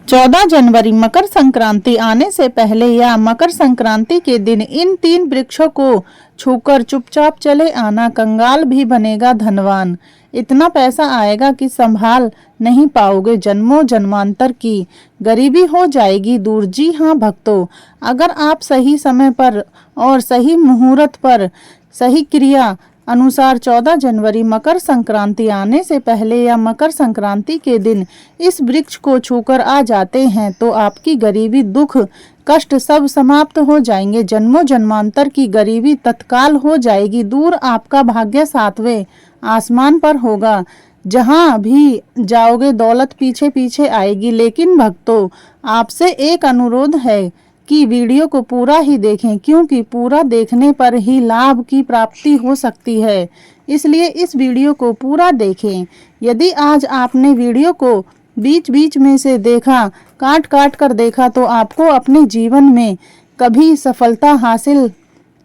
14 जनवरी मकर संक्रांति आने से पहले या मकर संक्रांति के दिन इन 3 वृक्षों को छूकर चुपचाप चले आना, कंगाल भी बनेगा धनवान। इतना पैसा आएगा कि संभाल नहीं पाओगे, जन्मों जन्मांतर की गरीबी हो जाएगी दूर। जी हाँ भक्तों, अगर आप सही समय पर और सही मुहूर्त पर सही क्रिया अनुसार 14 जनवरी मकर संक्रांति आने से पहले या मकर संक्रांति के दिन इस वृक्ष को छूकर आ जाते हैं तो आपकी गरीबी, दुख, कष्ट सब समाप्त हो जाएंगे। जन्मों जन्मांतर की गरीबी तत्काल हो जाएगी दूर। आपका भाग्य 7वें आसमान पर होगा। जहां भी जाओगे दौलत पीछे पीछे आएगी। लेकिन भक्तों, आपसे एक अनुरोध है कि वीडियो को पूरा ही देखें, क्योंकि पूरा देखने पर ही लाभ की प्राप्ति हो सकती है। इसलिए इस वीडियो को पूरा देखें। यदि आज आपने वीडियो को बीच बीच में से देखा, काट काट कर देखा, तो आपको अपने जीवन में कभी सफलता हासिल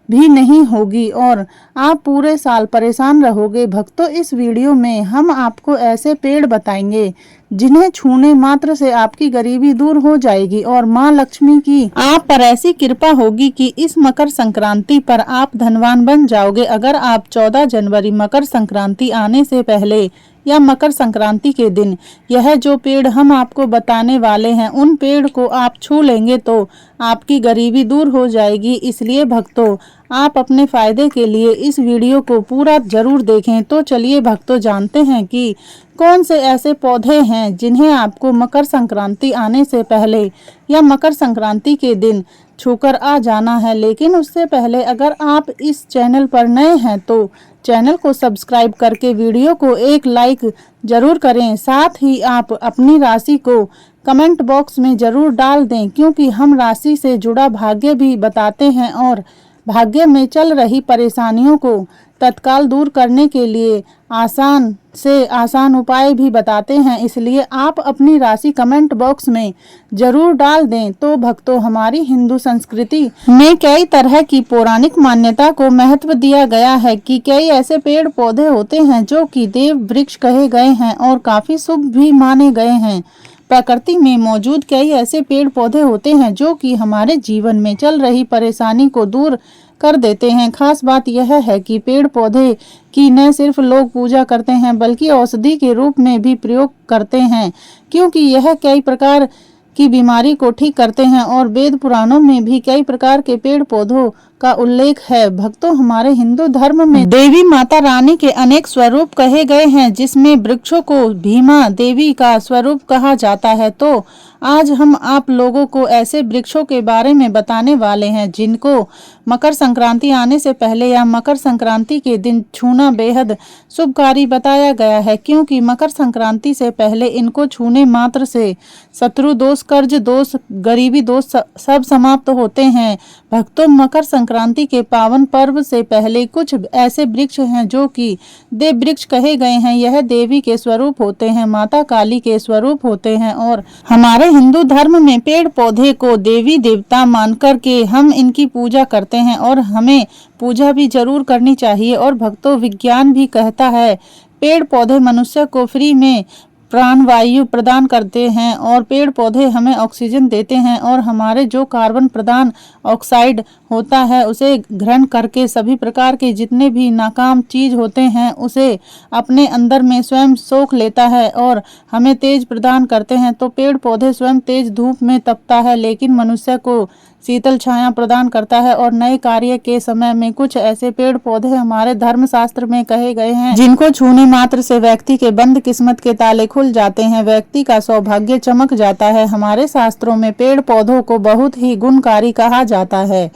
भी नहीं होगी और आप पूरे साल परेशान रहोगे। भक्तों, इस वीडियो में हम आपको ऐसे पेड़ बताएंगे जिन्हें छूने मात्र से आपकी गरीबी दूर हो जाएगी और माँ लक्ष्मी की आप पर ऐसी कृपा होगी कि इस मकर संक्रांति पर आप धनवान बन जाओगे। अगर आप 14 जनवरी मकर संक्रांति आने से पहले या मकर संक्रांति के दिन यह जो पेड़ हम आपको बताने वाले हैं उन पेड़ को आप छू लेंगे तो आपकी गरीबी दूर हो जाएगी। इसलिए भक्तों, आप अपने फायदे के लिए इस वीडियो को पूरा जरूर देखें। तो चलिए भक्तों, जानते हैं कि कौन से ऐसे पौधे हैं जिन्हें आपको मकर संक्रांति आने से पहले या मकर संक्रांति के दिन छूकर आ जाना है। लेकिन उससे पहले अगर आप इस चैनल पर नए हैं तो चैनल को सब्सक्राइब करके वीडियो को एक लाइक जरूर करें। साथ ही आप अपनी राशि को कमेंट बॉक्स में जरूर डाल दें, क्योंकि हम राशि से जुड़ा भाग्य भी बताते हैं और भाग्य में चल रही परेशानियों को तत्काल दूर करने के लिए आसान से आसान उपाय भी बताते हैं। इसलिए आप अपनी राशि कमेंट बॉक्स में जरूर डाल दें। तो भक्तों, हमारी हिंदू संस्कृति में कई तरह की पौराणिक मान्यता को महत्व दिया गया है कि कई ऐसे पेड़ पौधे होते हैं जो कि देव वृक्ष कहे गए हैं और काफी शुभ भी माने गए हैं। प्रकृति में मौजूद कई ऐसे पेड़ पौधे होते हैं जो कि हमारे जीवन में चल रही परेशानी को दूर कर देते हैं। खास बात यह है कि पेड़ पौधे की न सिर्फ लोग पूजा करते हैं बल्कि औषधि के रूप में भी प्रयोग करते हैं, क्योंकि यह कई प्रकार की बीमारी को ठीक करते हैं और वेद पुराणों में भी कई प्रकार के पेड़ पौधों का उल्लेख है। भक्तों, हमारे हिंदू धर्म में देवी माता रानी के अनेक स्वरूप कहे गए हैं, जिसमें वृक्षों को भीमा देवी का स्वरूप कहा जाता है। तो आज हम आप लोगों को ऐसे वृक्षों के बारे में बताने वाले हैं जिनको मकर संक्रांति आने से पहले या मकर संक्रांति के दिन छूना बेहद शुभकारी बताया गया है, क्योंकि मकर संक्रांति से पहले इनको छूने मात्र से शत्रु दोष, कर्ज दोष, गरीबी दोष सब समाप्त होते हैं। भक्तों, मकर संक्रांति के पावन पर्व से पहले कुछ ऐसे वृक्ष हैं जो कि देव वृक्ष कहे गए हैं। यह देवी के स्वरूप होते हैं, माता काली के स्वरूप होते हैं और हमारे हिंदू धर्म में पेड़ पौधे को देवी देवता मानकर के हम इनकी पूजा करते हैं और हमें पूजा भी जरूर करनी चाहिए। और भक्तों, विज्ञान भी कहता है पेड़ पौधे मनुष्य को फ्री में प्राण वायु प्रदान करते हैं और पेड़ पौधे हमें ऑक्सीजन देते हैं और हमारे जो कार्बन प्रदान ऑक्साइड होता है उसे ग्रहण करके सभी प्रकार के जितने भी नाकाम चीज होते हैं उसे अपने अंदर में स्वयं सोख लेता है और हमें तेज प्रदान करते हैं। तो पेड़ पौधे स्वयं तेज धूप में तपता है लेकिन मनुष्य को शीतल छाया प्रदान करता है। और नए कार्य के समय में कुछ ऐसे पेड़ पौधे हमारे धर्म शास्त्र में कहे गए हैं जिनको छूने मात्र से व्यक्ति के बंद किस्मत के ताले खुल जाते हैं, व्यक्ति का सौभाग्य चमक जाता है। हमारे शास्त्रों में पेड़ पौधों को बहुत ही गुणकारी कहा जाता है,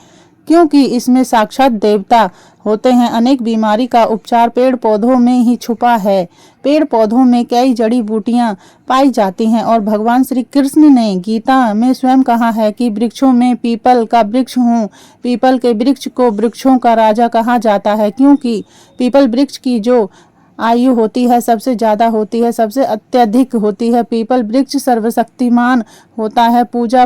क्योंकि इसमें साक्षात देवता होते हैं। अनेक बीमारी का उपचार पेड़ पौधों में ही छुपा है। पेड़ पौधों में कई जड़ी बूटियां पाई जाती हैं और भगवान श्री कृष्ण ने गीता में स्वयं कहा है कि वृक्षों में पीपल का वृक्ष हूँ। पीपल के वृक्ष को वृक्षों का राजा कहा जाता है, क्योंकि पीपल वृक्ष की जो आयु होती है सबसे ज्यादा होती है, सबसे अत्यधिक होती है। पीपल वृक्ष सर्वशक्तिमान होता है, पूजा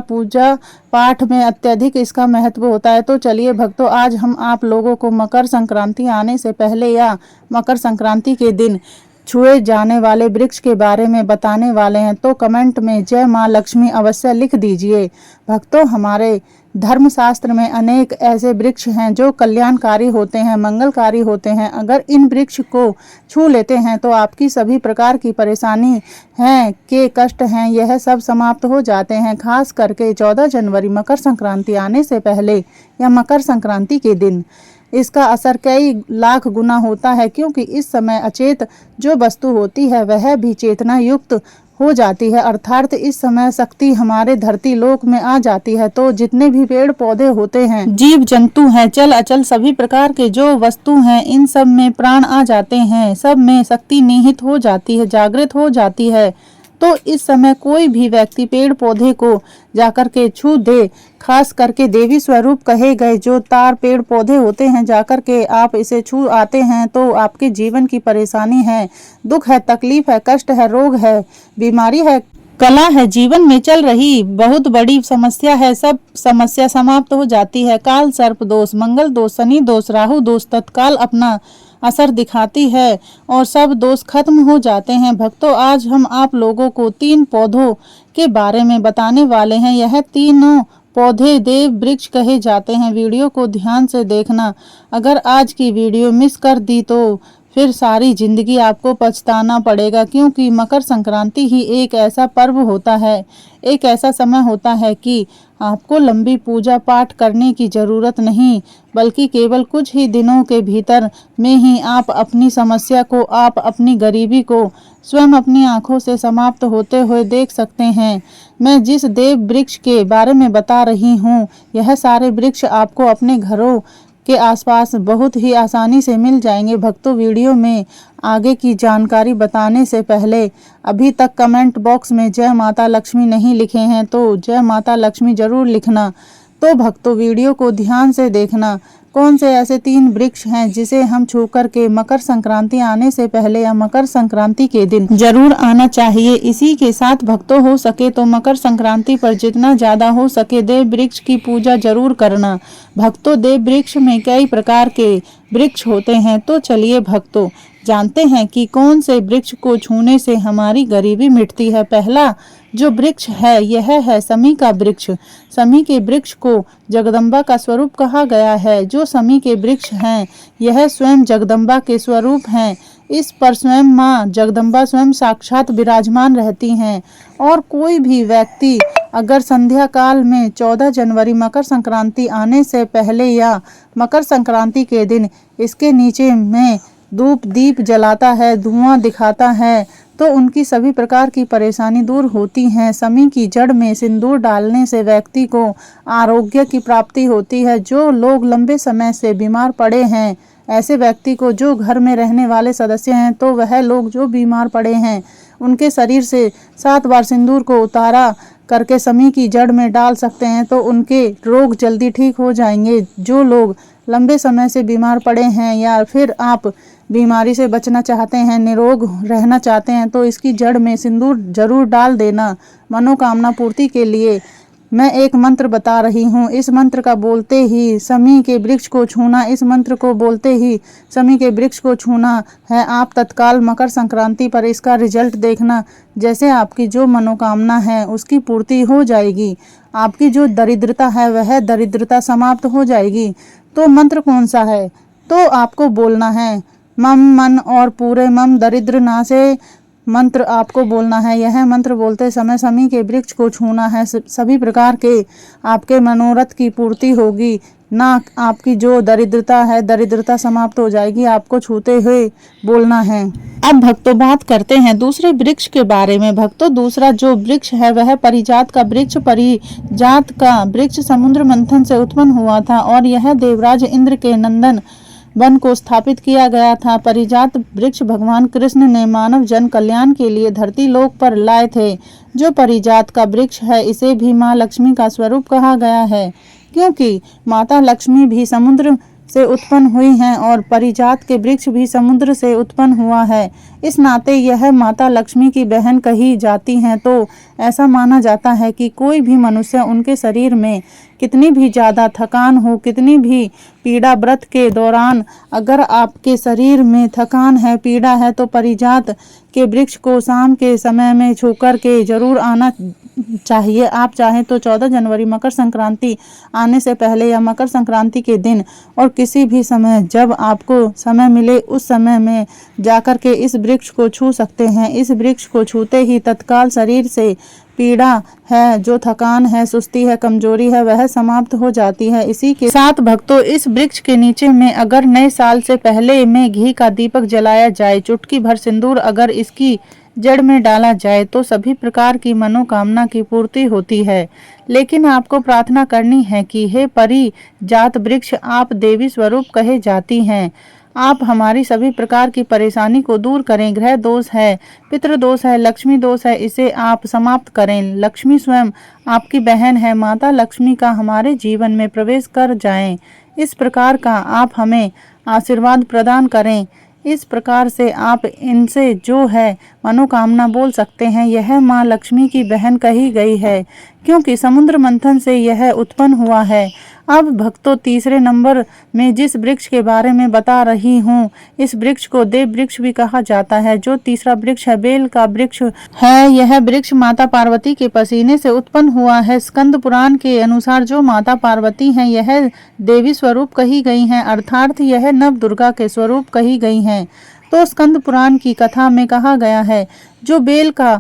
पाठ में अत्यधिक इसका महत्व होता है। तो चलिए भक्तों, आज हम आप लोगों को मकर संक्रांति आने से पहले या मकर संक्रांति के दिन छुए जाने वाले वृक्ष के बारे में बताने वाले हैं, तो कमेंट में जय मां लक्ष्मी अवश्य लिख दीजिए। भक्तों, हमारे धर्मशास्त्र में अनेक ऐसे वृक्ष हैं जो कल्याणकारी होते हैं, मंगलकारी होते हैं। अगर इन वृक्ष को छू लेते हैं तो आपकी सभी प्रकार की परेशानी हैं के कष्ट हैं, यह सब समाप्त हो जाते हैं। खास करके 14 जनवरी मकर संक्रांति आने से पहले या मकर संक्रांति के दिन इसका असर कई लाख गुना होता है, क्योंकि इस समय अचेत जो वस्तु होती है वह भी चेतना युक्त हो जाती है, अर्थात इस समय शक्ति हमारे धरती लोक में आ जाती है। तो जितने भी पेड़ पौधे होते हैं, जीव जंतु हैं, चल अचल सभी प्रकार के जो वस्तु हैं, इन सब में प्राण आ जाते हैं, सब में शक्ति निहित हो जाती है, जागृत हो जाती है। तो इस समय कोई भी व्यक्ति पेड़ पौधे को जाकर के छू दे, खास करके देवी स्वरूप कहे गए जो तार पेड़ पौधे होते हैं, जाकर के आप इसे छू आते हैं तो आपके जीवन की परेशानी है, दुख है, तकलीफ है, कष्ट है, रोग है, बीमारी है, कला है, जीवन में चल रही बहुत बड़ी समस्या है, सब समस्या समाप्त हो जाती है। काल सर्प दोष, मंगल दोष, शनि दोष, राहु दोष तत्काल अपना असर दिखाती है और सब दोष खत्म हो जाते हैं। भक्तों, आज हम आप लोगों को 3 पौधों के बारे में बताने वाले हैं। यह तीनों पौधे देव वृक्ष कहे जाते हैं। वीडियो को ध्यान से देखना। अगर आज की वीडियो मिस कर दी तो फिर सारी जिंदगी आपको पछताना पड़ेगा, क्योंकि मकर संक्रांति ही एक ऐसा पर्व होता है, एक ऐसा समय होता है कि आपको लंबी पूजा पाठ करने की ज़रूरत नहीं, बल्कि केवल कुछ ही दिनों के भीतर में ही आप अपनी समस्या को, आप अपनी गरीबी को स्वयं अपनी आंखों से समाप्त होते हुए देख सकते हैं। मैं जिस देव वृक्ष के बारे में बता रही हूँ, यह सारे वृक्ष आपको अपने घरों के आसपास बहुत ही आसानी से मिल जाएंगे। भक्तों, वीडियो में आगे की जानकारी बताने से पहले अभी तक कमेंट बॉक्स में जय माता लक्ष्मी नहीं लिखे हैं तो जय माता लक्ष्मी जरूर लिखना। तो भक्तों, वीडियो को ध्यान से देखना। कौन से ऐसे 3 वृक्ष हैं जिसे हम छू कर के मकर संक्रांति आने से पहले या मकर संक्रांति के दिन जरूर आना चाहिए। इसी के साथ भक्तों, हो सके तो मकर संक्रांति पर जितना ज्यादा हो सके देव वृक्ष की पूजा जरूर करना। भक्तों, देव वृक्ष में कई प्रकार के वृक्ष होते हैं, तो चलिए भक्तों जानते हैं कि कौन से वृक्ष को छूने से हमारी गरीबी मिटती है। पहला जो वृक्ष है यह है समी का वृक्ष। समी के वृक्ष को जगदम्बा का स्वरूप कहा गया है। जो समी के वृक्ष हैं यह स्वयं जगदम्बा के स्वरूप हैं। इस पर स्वयं माँ जगदम्बा स्वयं साक्षात विराजमान रहती हैं। और कोई भी व्यक्ति अगर संध्या काल में 14 जनवरी मकर संक्रांति आने से पहले या मकर संक्रांति के दिन इसके नीचे में धूप दीप जलाता है, धुआं दिखाता है, तो उनकी सभी प्रकार की परेशानी दूर होती हैं। समी की जड़ में सिंदूर डालने से व्यक्ति को आरोग्य की प्राप्ति होती है। जो लोग लंबे समय से बीमार पड़े हैं, ऐसे व्यक्ति को, जो घर में रहने वाले सदस्य हैं, तो वह लोग जो बीमार पड़े हैं उनके शरीर से 7 बार सिंदूर को उतारा करके समी की जड़ में डाल सकते हैं, तो उनके रोग जल्दी ठीक हो जाएंगे। जो लोग लंबे समय से बीमार पड़े हैं या फिर आप बीमारी से बचना चाहते हैं, निरोग रहना चाहते हैं, तो इसकी जड़ में सिंदूर जरूर डाल देना। मनोकामना पूर्ति के लिए मैं एक मंत्र बता रही हूँ। इस मंत्र का बोलते ही समी के वृक्ष को छूना, इस मंत्र को बोलते ही समी के वृक्ष को छूना है। आप तत्काल मकर संक्रांति पर इसका रिजल्ट देखना। जैसे आपकी जो मनोकामना है उसकी पूर्ति हो जाएगी। आपकी जो दरिद्रता है वह दरिद्रता समाप्त हो जाएगी। तो मंत्र कौन सा है? तो आपको बोलना है मम मन और पूरे मम दरिद्र नासे मंत्र आपको बोलना है। यह मंत्र बोलते समय समी के वृक्ष को छूना है। सभी प्रकार के आपके मनोरथ की पूर्ति होगी। ना आपकी जो दरिद्रता है, दरिद्रता समाप्त हो जाएगी। आपको छूते हुए बोलना है। अब भक्तों बात करते हैं दूसरे वृक्ष के बारे में। भक्तों, दूसरा जो वृक्ष है वह परिजात का वृक्ष। परिजात का वृक्ष समुद्र मंथन से उत्पन्न हुआ था और यह देवराज इंद्र के नंदन वन को स्थापित किया गया था। परिजात वृक्ष भगवान कृष्ण ने मानव जन कल्याण के लिए धरती लोक पर लाए थे। जो परिजात का वृक्ष है इसे भी माँ लक्ष्मी का स्वरूप कहा गया है, क्योंकि माता लक्ष्मी भी समुद्र से उत्पन्न हुई हैं और परिजात के वृक्ष भी समुद्र से उत्पन्न हुआ है। इस नाते यह माता लक्ष्मी की बहन कही जाती हैं। तो ऐसा माना जाता है कि कोई भी मनुष्य उनके शरीर में कितनी भी ज़्यादा थकान हो, कितनी भी पीड़ा, व्रत के दौरान अगर आपके शरीर में थकान है, पीड़ा है, तो पारिजात के वृक्ष को शाम के समय में छूकर के जरूर आना चाहिए। आप चाहें तो 14 जनवरी मकर संक्रांति आने से पहले या मकर संक्रांति के दिन और किसी भी समय जब आपको समय मिले उस समय में जाकर के इस वृक्ष को छू सकते हैं। इस वृक्ष को छूते ही तत्काल शरीर से पीड़ा है, जो थकान है, सुस्ती है, कमजोरी है, वह समाप्त हो जाती है। इसी के साथ भक्तों, इस वृक्ष के नीचे में अगर नए साल से पहले में घी का दीपक जलाया जाए, चुटकी भर सिंदूर अगर इसकी जड़ में डाला जाए तो सभी प्रकार की मनोकामना की पूर्ति होती है। लेकिन आपको प्रार्थना करनी है कि हे परी जात वृक्ष, आप देवी स्वरूप कहे जाती हैं, आप हमारी सभी प्रकार की परेशानी को दूर करें। ग्रह दोष है, पितृ दोष है, लक्ष्मी दोष है, इसे आप समाप्त करें। लक्ष्मी स्वयं आपकी बहन है, माता लक्ष्मी का हमारे जीवन में प्रवेश कर जाएं। इस प्रकार का आप हमें आशीर्वाद प्रदान करें। इस प्रकार से आप इनसे जो है मनोकामना बोल सकते हैं। यह माँ लक्ष्मी की बहन कही गई है क्योंकि समुद्र मंथन से यह उत्पन्न हुआ है। अब भक्तों, तीसरे नंबर में जिस वृक्ष के बारे में बता रही हूँ, इस वृक्ष को देव वृक्ष भी कहा जाता है। जो तीसरा वृक्ष है, बेल का वृक्ष है। यह वृक्ष माता पार्वती के पसीने से उत्पन्न हुआ है। स्कंद पुराण के अनुसार जो माता पार्वती हैं, यह देवी स्वरूप कही गई हैं, अर्थात यह नव दुर्गा के स्वरूप कही गई हैं। तो स्कंद पुराण की कथा में कहा गया है, जो बेल का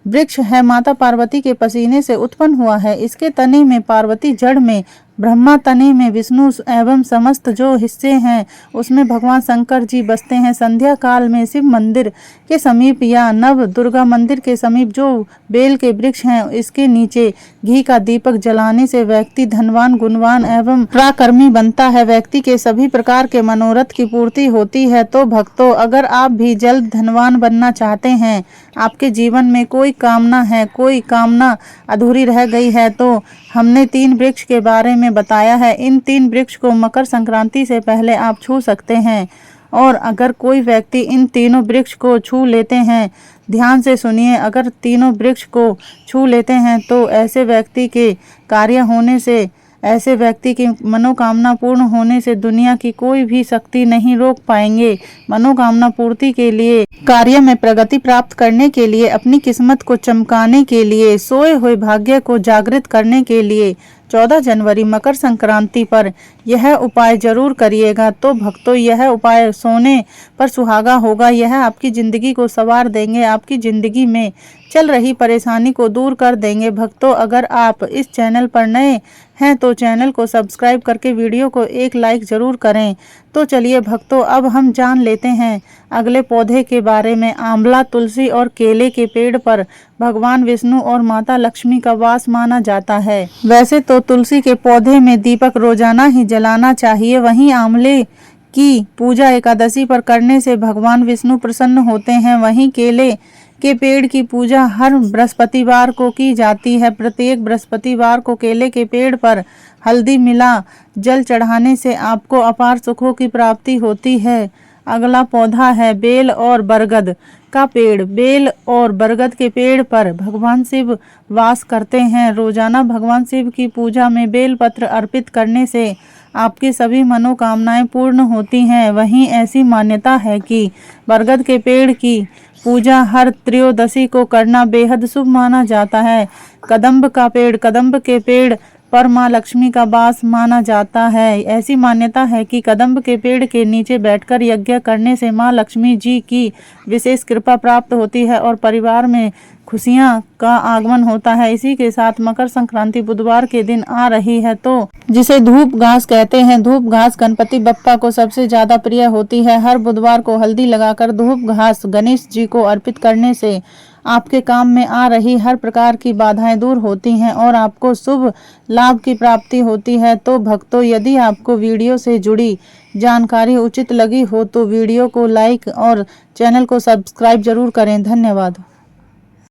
वृक्ष है माता पार्वती के पसीने से उत्पन्न हुआ है। इसके तने में पार्वती, जड़ में ब्रह्मा, तने में विष्णु एवं समस्त जो हिस्से हैं उसमें भगवान शंकर जी बसते हैं। संध्या काल में शिव मंदिर के समीप या नव दुर्गा मंदिर के समीप जो बेल के वृक्ष हैं, इसके नीचे घी का दीपक जलाने से व्यक्ति धनवान, गुणवान एवं पराक्रमी बनता है। व्यक्ति के सभी प्रकार के मनोरथ की पूर्ति होती है। तो भक्तों, अगर आप भी जल्द धनवान बनना चाहते हैं, आपके जीवन में कोई कामना है, कोई कामना अधूरी रह गई है, तो हमने 3 वृक्ष के बारे में बताया है। इन 3 वृक्ष को मकर संक्रांति से पहले आप छू सकते हैं। और अगर कोई व्यक्ति इन तीनों वृक्ष को छू लेते हैं, ध्यान से सुनिए, अगर तीनों वृक्ष को छू लेते हैं तो ऐसे व्यक्ति के कार्य होने से, ऐसे व्यक्ति की मनोकामना पूर्ण होने से दुनिया की कोई भी शक्ति नहीं रोक पाएंगे। मनोकामना पूर्ति के लिए, कार्य में प्रगति प्राप्त करने के लिए, अपनी किस्मत को चमकाने के लिए, सोए हुए भाग्य को जागृत करने के लिए 14 जनवरी मकर संक्रांति पर यह उपाय जरूर करिएगा। तो भक्तों, यह उपाय सोने पर सुहागा होगा। यह आपकी जिंदगी को संवार देंगे, आपकी जिंदगी में चल रही परेशानी को दूर कर देंगे। भक्तों, अगर आप इस चैनल पर नए हैं तो चैनल को सब्सक्राइब करके वीडियो को एक लाइक जरूर करें। तो चलिए भक्तों, अब हम जान लेते हैं अगले पौधे के बारे में। आंवला, तुलसी और केले के पेड़ पर भगवान विष्णु और माता लक्ष्मी का वास माना जाता है। वैसे तो तुलसी के पौधे में दीपक रोजाना ही जलाना चाहिए, वहीं आंवले की पूजा एकादशी पर करने से भगवान विष्णु प्रसन्न होते हैं। वहीं केले के पेड़ की पूजा हर बृहस्पतिवार को की जाती है। प्रत्येक बृहस्पतिवार को केले के पेड़ पर हल्दी मिला जल चढ़ाने से आपको अपार सुखों की प्राप्ति होती है। अगला पौधा है बेल और बरगद का पेड़। बेल और बरगद के पेड़ पर भगवान शिव वास करते हैं। रोजाना भगवान शिव की पूजा में बेल पत्र अर्पित करने से आपकी सभी मनोकामनाएं पूर्ण होती हैं। वहीं ऐसी मान्यता है कि बरगद के पेड़ की पूजा हर त्रयोदशी को करना बेहद शुभ माना जाता है। कदम्ब के पेड़ पर माँ लक्ष्मी का वास माना जाता है। ऐसी मान्यता है कि कदम्ब के पेड़ के नीचे बैठकर यज्ञ करने से माँ लक्ष्मी जी की विशेष कृपा प्राप्त होती है और परिवार में खुशियां का आगमन होता है। इसी के साथ मकर संक्रांति बुधवार के दिन आ रही है, तो जिसे धूप घास कहते हैं। धूप घास गणपति बप्पा को सबसे ज्यादा प्रिय होती है। हर बुधवार को हल्दी लगाकर धूप घास गणेश जी को अर्पित करने से आपके काम में आ रही हर प्रकार की बाधाएं दूर होती हैं और आपको शुभ लाभ की प्राप्ति होती है। तो भक्तों, यदि आपको वीडियो से जुड़ी जानकारी उचित लगी हो तो वीडियो को लाइक और चैनल को सब्सक्राइब जरूर करें। धन्यवाद।